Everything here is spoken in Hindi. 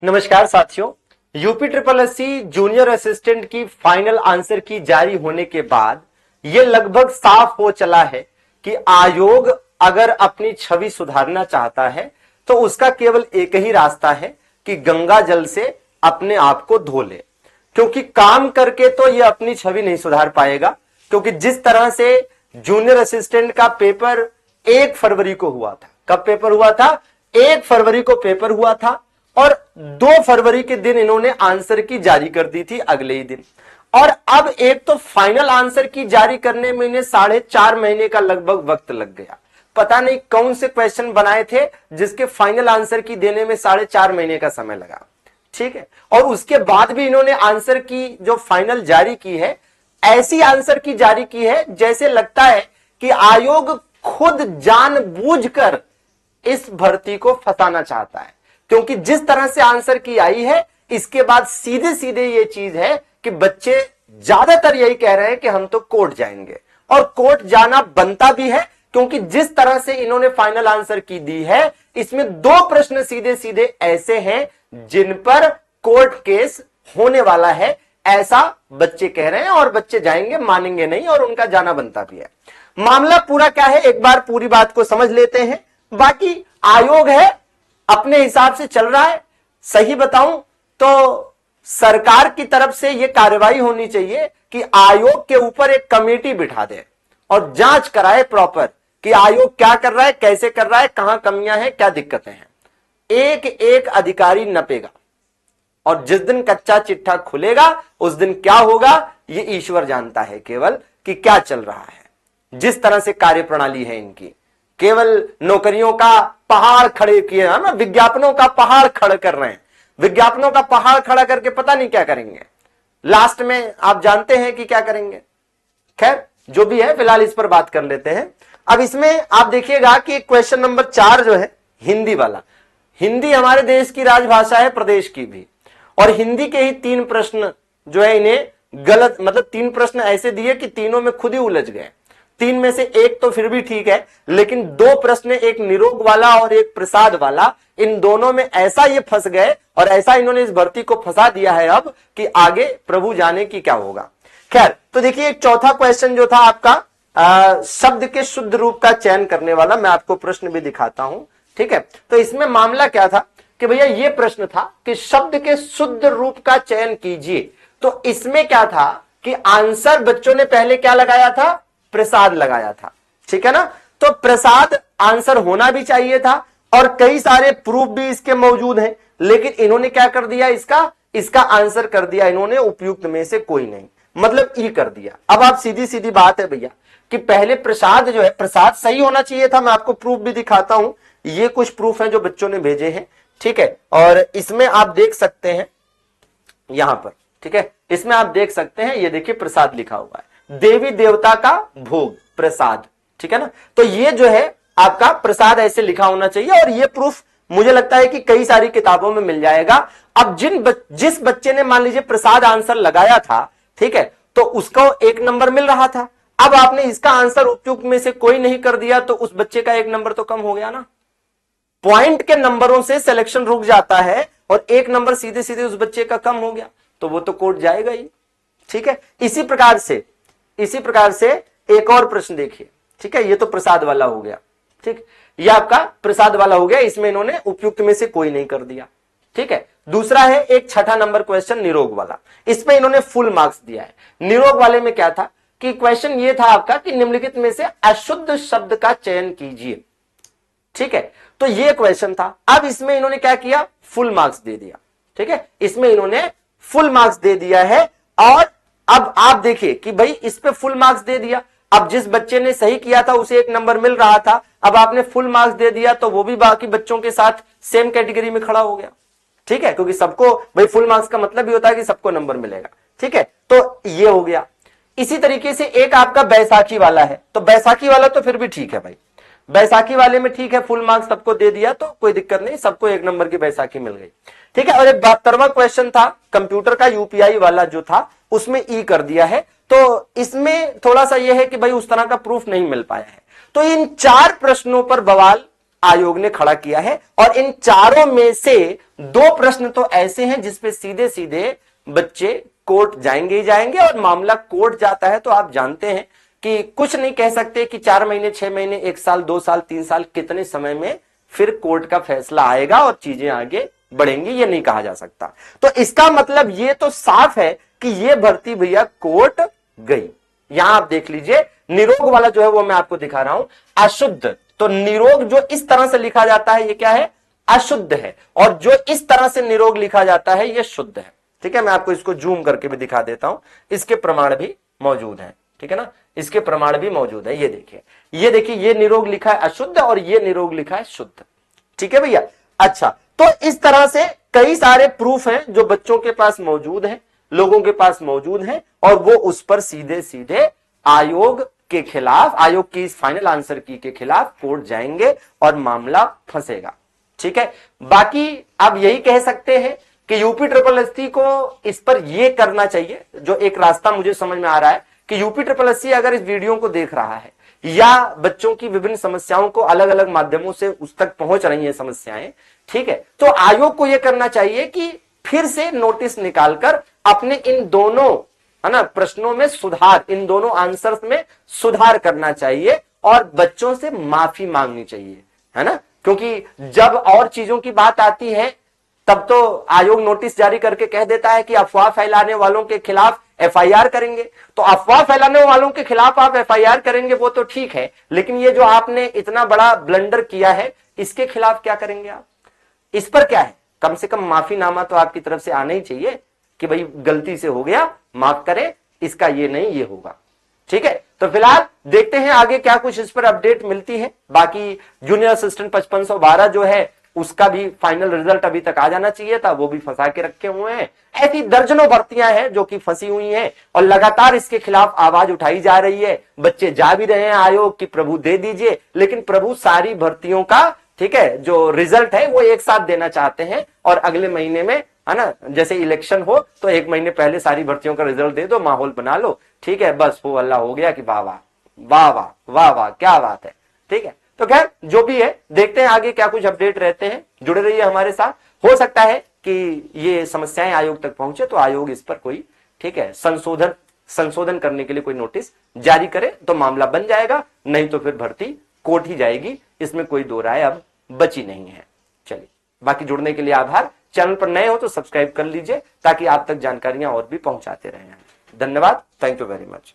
नमस्कार साथियों, UP triple SC junior assistant की फाइनल आंसर की जारी होने के बाद यह लगभग साफ हो चला है कि आयोग अगर अपनी छवि सुधारना चाहता है तो उसका केवल एक ही रास्ता है कि गंगा जल से अपने आप को धो ले, क्योंकि काम करके तो यह अपनी छवि नहीं सुधार पाएगा। क्योंकि जिस तरह से जूनियर असिस्टेंट का पेपर 1 फरवरी को हुआ था, कब पेपर हुआ था? 1 फरवरी को पेपर हुआ था और 2 फरवरी के दिन इन्होंने आंसर की जारी कर दी थी अगले ही दिन। और अब एक तो फाइनल आंसर की जारी करने में इन्हें 4.5 महीने का लगभग वक्त लग गया। पता नहीं कौन से क्वेश्चन बनाए थे जिसके फाइनल आंसर की देने में 4.5 महीने का समय लगा। ठीक है, और उसके बाद भी इन्होंने आंसर की जो फाइनल जारी की है, ऐसी आंसर की जारी की है जैसे लगता है कि आयोग खुद जानबूझकर इस भर्ती को फंसाना चाहता है। क्योंकि जिस तरह से आंसर की आई है, इसके बाद सीधे सीधे ये चीज है कि बच्चे ज्यादातर यही कह रहे हैं कि हम तो कोर्ट जाएंगे, और कोर्ट जाना बनता भी है। क्योंकि जिस तरह से इन्होंने फाइनल आंसर की दी है, इसमें 2 प्रश्न सीधे सीधे ऐसे हैं जिन पर कोर्ट केस होने वाला है, ऐसा बच्चे कह रहे हैं। और बच्चे जाएंगे, मानेंगे नहीं, और उनका जाना बनता भी है। मामला पूरा क्या है, एक बार पूरी बात को समझ लेते हैं। बाकी आयोग है, अपने हिसाब से चल रहा है। सही बताऊं तो सरकार की तरफ से यह कार्रवाई होनी चाहिए कि आयोग के ऊपर एक कमेटी बिठा दे और जांच कराए प्रॉपर कि आयोग क्या कर रहा है, कैसे कर रहा है, कहां कमियां हैं, क्या दिक्कतें हैं। एक एक अधिकारी नपेगा और जिस दिन कच्चा चिट्ठा खुलेगा उस दिन क्या होगा ये ईश्वर जानता है केवल कि क्या चल रहा है। जिस तरह से कार्यप्रणाली है इनकी, केवल नौकरियों का पहाड़ खड़े किए हैं ना, विज्ञापनों का पहाड़ खड़ा कर रहे हैं। विज्ञापनों का पहाड़ खड़ा करके पता नहीं क्या करेंगे, लास्ट में आप जानते हैं कि क्या करेंगे। खैर जो भी है, फिलहाल इस पर बात कर लेते हैं। अब इसमें आप देखिएगा कि क्वेश्चन नंबर 4 जो है हिंदी वाला, हिंदी हमारे देश की राजभाषा है, प्रदेश की भी, और हिंदी के ही 3 प्रश्न जो है इन्हें गलत, मतलब 3 प्रश्न ऐसे दिए कि तीनों में खुद ही उलझ गए। 3 में से एक तो फिर भी ठीक है, लेकिन 2 प्रश्न, एक निरोग वाला और एक प्रसाद वाला, इन दोनों में ऐसा ये फंस गए और ऐसा इन्होंने इस भर्ती को फंसा दिया है अब कि आगे प्रभु जाने की क्या होगा। खैर, तो देखिए एक चौथा क्वेश्चन जो था आपका शब्द के शुद्ध रूप का चयन करने वाला, मैं आपको प्रश्न भी दिखाता हूं। ठीक है, तो इसमें मामला क्या था कि भैया ये प्रश्न था कि शब्द के शुद्ध रूप का चयन कीजिए। तो इसमें क्या था कि आंसर बच्चों ने पहले क्या लगाया था, प्रसाद लगाया था। ठीक है ना, तो प्रसाद आंसर होना भी चाहिए था और कई सारे प्रूफ भी इसके मौजूद हैं, लेकिन इन्होंने क्या कर दिया, इसका आंसर कर दिया इन्होंने उपयुक्त में से कोई नहीं, मतलब ई कर दिया। अब आप सीधी सीधी बात है भैया कि पहले प्रसाद जो है, प्रसाद सही होना चाहिए था। मैं आपको प्रूफ भी दिखाता हूं, ये कुछ प्रूफ हैं जो बच्चों ने भेजे हैं। ठीक है, और इसमें आप देख सकते हैं यहां पर, ठीक है, इसमें आप देख सकते हैं, ये देखिए प्रसाद लिखा हुआ है, देवी देवता का भोग प्रसाद। ठीक है ना, तो ये जो है आपका प्रसाद ऐसे लिखा होना चाहिए, और ये प्रूफ मुझे लगता है कि कई सारी किताबों में मिल जाएगा। अब जिस बच्चे ने मान लीजिए प्रसाद आंसर लगाया था, ठीक है, तो उसको 1 नंबर मिल रहा था। अब आपने इसका आंसर उपयुक्त में से कोई नहीं कर दिया तो उस बच्चे का 1 नंबर तो कम हो गया ना। पॉइंट के नंबरों से सिलेक्शन रुक जाता है और 1 नंबर सीधे सीधे उस बच्चे का कम हो गया, तो वो तो कोर्ट जाएगा ही। ठीक है, इसी प्रकार से एक और प्रश्न देखिए। ठीक है, ये तो प्रसाद वाला हो गया। ठीक, ये आपका प्रसाद वाला हो गया, इसमें इन्होंने उपयुक्त में से कोई नहीं कर दिया। ठीक है, दूसरा है एक 6ठा नंबर क्वेश्चन निरोग वाला, इसमें इन्होंने फुल मार्क्स दिया है। निरोग वाले में क्या था कि क्वेश्चन ये था आपका कि निम्नलिखित में से अशुद्ध शब्द का चयन कीजिए। ठीक है, तो ये क्वेश्चन था। अब इसमें इन्होंने क्या किया, फुल मार्क्स दे दिया। ठीक है, इसमें इन्होंने फुल मार्क्स दे दिया है, और अब आप देखिए कि भाई इस पे फुल मार्क्स दे दिया। अब जिस बच्चे ने सही किया था उसे 1 नंबर मिल रहा था, अब आपने फुल मार्क्स दे दिया तो वो भी बाकी बच्चों के साथ सेम कैटेगरी में खड़ा हो गया। ठीक है, क्योंकि सबको भाई फुल मार्क्स का मतलब भी होता है कि सबको नंबर मिलेगा। ठीक है, तो ये हो गया। इसी तरीके से एक आपका बैसाखी वाला है, तो बैसाखी वाला तो फिर भी ठीक है भाई, बैसाखी वाले में ठीक है, फुल मार्क्स सबको दे दिया तो कोई दिक्कत नहीं, सबको 1 नंबर की बैसाखी मिल गई। ठीक है, और एक 72वां क्वेश्चन था कंप्यूटर का, यूपीआई वाला जो था उसमें ई कर दिया है। तो इसमें थोड़ा सा यह है कि भाई उस तरह का प्रूफ नहीं मिल पाया है। तो इन 4 प्रश्नों पर बवाल आयोग ने खड़ा किया है। और इन चारों में से 2 प्रश्न तो ऐसे हैं जिसपे सीधे सीधे बच्चे कोर्ट जाएंगे ही जाएंगे, और मामला कोर्ट जाता है तो आप जानते हैं कि कुछ नहीं कह सकते कि 4 महीने, 6 महीने, 1 साल, 2 साल, 3 साल, कितने समय में फिर कोर्ट का फैसला आएगा और चीजें आगे बढ़ेंगी, ये नहीं कहा जा सकता। तो इसका मतलब ये तो साफ है कि ये भर्ती भैया कोर्ट गई। यहां आप देख लीजिए, निरोग वाला जो है वो मैं आपको दिखा रहा हूं, अशुद्ध। तो निरोग जो इस तरह से लिखा जाता है ये क्या है? अशुद्ध है, और जो इस तरह से निरोग लिखा जाता है ये शुद्ध है। ठीक है, मैं आपको इसको जूम करके भी दिखा देता हूं, इसके प्रमाण भी मौजूद हैं। ठीक है ना, इसके प्रमाण भी मौजूद है। ये देखिए, ये देखिए, ये निरोग लिखा है अशुद्ध और ये निरोग लिखा है शुद्ध। ठीक है भैया। अच्छा, तो इस तरह से कई सारे प्रूफ हैं जो बच्चों के पास मौजूद हैं, लोगों के पास मौजूद हैं, और वो उस पर सीधे सीधे आयोग के खिलाफ, आयोग की इस फाइनल आंसर की के खिलाफ कोर्ट जाएंगे और मामला फंसेगा। ठीक है, बाकी आप यही कह सकते हैं कि यूपी ट्रिपल एससी को इस पर यह करना चाहिए, जो एक रास्ता मुझे समझ में आ रहा है कि यूपी ट्रिपल एससी अगर इस वीडियो को देख रहा है या बच्चों की विभिन्न समस्याओं को अलग अलग माध्यमों से उस तक पहुंच रही हैं समस्याएं, ठीक है, तो आयोग को यह करना चाहिए कि फिर से नोटिस निकालकर अपने इन दोनों, है ना, प्रश्नों में सुधार, इन दोनों आंसर्स में सुधार करना चाहिए और बच्चों से माफी मांगनी चाहिए, है ना, क्योंकि जब और चीजों की बात आती है तब तो आयोग नोटिस जारी करके कह देता है कि अफवाह फैलाने वालों के खिलाफ एफआईआर करेंगे। तो अफवाह फैलाने वालों के खिलाफ आप एफआईआर करेंगे वो तो ठीक है, लेकिन ये जो आपने इतना बड़ा ब्लंडर किया है इसके खिलाफ क्या करेंगे आप? इस पर क्या है, कम से कम माफीनामा तो आपकी तरफ से आना ही चाहिए कि भाई गलती से हो गया, माफ करें, इसका ये नहीं ये होगा। ठीक है, तो फिलहाल देखते हैं आगे क्या कुछ इस पर अपडेट मिलती है। बाकी जूनियर असिस्टेंट 5512 जो है उसका भी फाइनल रिजल्ट अभी तक आ जाना चाहिए था, वो भी फंसा के रखे हुए हैं। ऐसी दर्जनों भर्तियां हैं जो कि फंसी हुई हैं और लगातार इसके खिलाफ आवाज उठाई जा रही है। बच्चे जा भी रहे हैं आयोग की प्रभु दे दीजिए, लेकिन प्रभु सारी भर्तियों का, ठीक है, जो रिजल्ट है वो एक साथ देना चाहते हैं और अगले महीने में, है ना, जैसे इलेक्शन हो तो 1 महीने पहले सारी भर्तियों का रिजल्ट दे दो, माहौल बना लो, ठीक है, बस हो अल्लाह हो गया कि वाह वाह वाह वाह वाह वाह क्या बात है। ठीक है, तो खैर जो भी है देखते हैं आगे क्या कुछ अपडेट रहते हैं, जुड़े रहिए हमारे साथ। हो सकता है कि ये समस्याएं आयोग तक पहुंचे तो आयोग इस पर कोई, ठीक है, संशोधन करने के लिए कोई नोटिस जारी करे तो मामला बन जाएगा, नहीं तो फिर भर्ती कोर्ट ही जाएगी, इसमें कोई दो राय अब बची नहीं है। चलिए, बाकी जुड़ने के लिए आभार। चैनल पर नए हो तो सब्सक्राइब कर लीजिए ताकि आप तक जानकारियां और भी पहुंचाते रहें। धन्यवाद, थैंक यू वेरी मच।